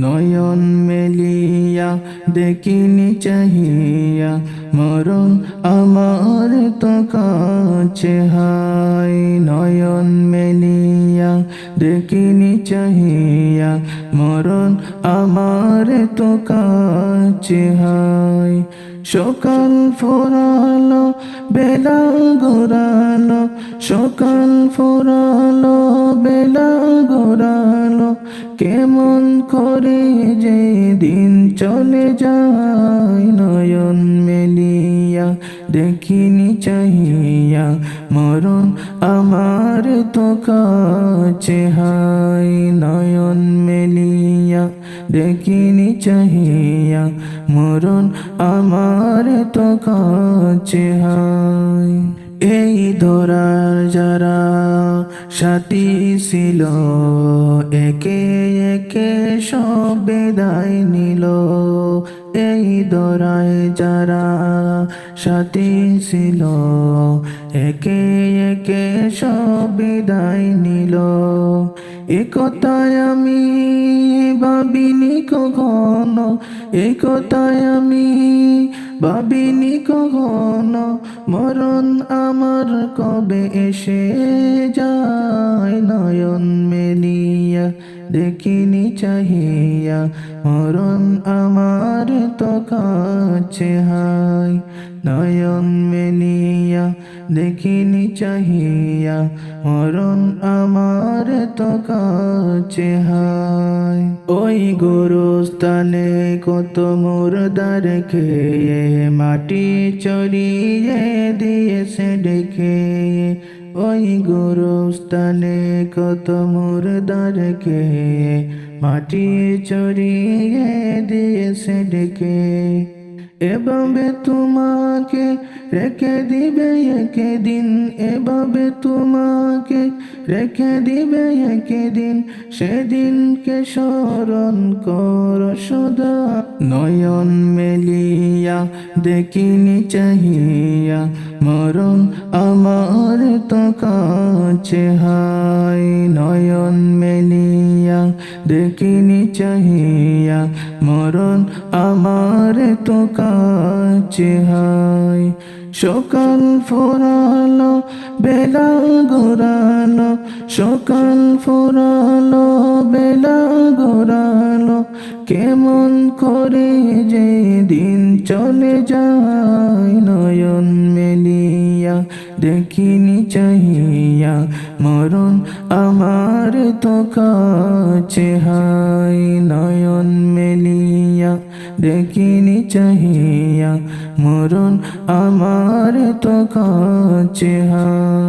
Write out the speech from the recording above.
নয়ন মেলিয়া দেখিনি চাহিয়া মরণ আমার তো কাছে হায়। নয়ন মেলিয়া দেখিনি চাহিয়া মরণ আমার তো কাছে হায়। সকাল ফোরালো বেলা গোরালো, সকাল ফোরালো বেলা গোরালো, কেমন করে যে দিন চলে যায়। নয়ন মেলিয়া দেখিনি চাহিয়া মরণ আমার তো কাছে হায়। নয়ন মেলিয়া দেখিনি চাহিয়া মরণ আমার তো কাছে হায়। এই ধরার যারা সাথী ছিল একে একে সব বিদায় নিল। এই ধরায় যারা সাথী ছিল একে একে সব বিদায় নিল। একথায় আমি ভাবিনি কখনো, একথায় আমি ভাবিনি কখনো, মরণ আমার কবে এসে যায়। নয়ন মেলিয়া দেখিনি চাহিয়া মরণ আমার তো কাছে হায়। নয়ন মেলিয়া দেখিনি চাহিয়া মরণ আমার তো কাছে হায়। ওই গোরস্থানে কত মুর্দা রেখে মাটি চড়িয়ে দিয়েছে ডেকে। ওই গোরস্থানে কত মুর্দা রেখে মাটি চড়িয়ে দিয়েছে ডেকে। এভাবে তোমাকে রেখে দিবে একদিন, এভাবে তোমাকে রেখে দিবে একদিন, সেদিনকে স্মরণ কর সদা। নয়ন মেলিয়া দেখিনি চাহিয়া মরণ আমার তো কাছে হায়। নয়ন মেলিয়া দেখিনি চাহিয়া মরণ আমার তো কাছে হায়। সকাল ফোরালো বেলা গোরালো, সকাল ফোরালো বেলা গোরালো, কেমন করে যে দিন চলে যায়। নয়ন মেলিয়া দেখিনি চাহিয়া মরণ আমার তো কাছে হায়। নয়ন মেলিয়া দেখিনি চাহিয়া মরণ আমার তো কাছে হায়।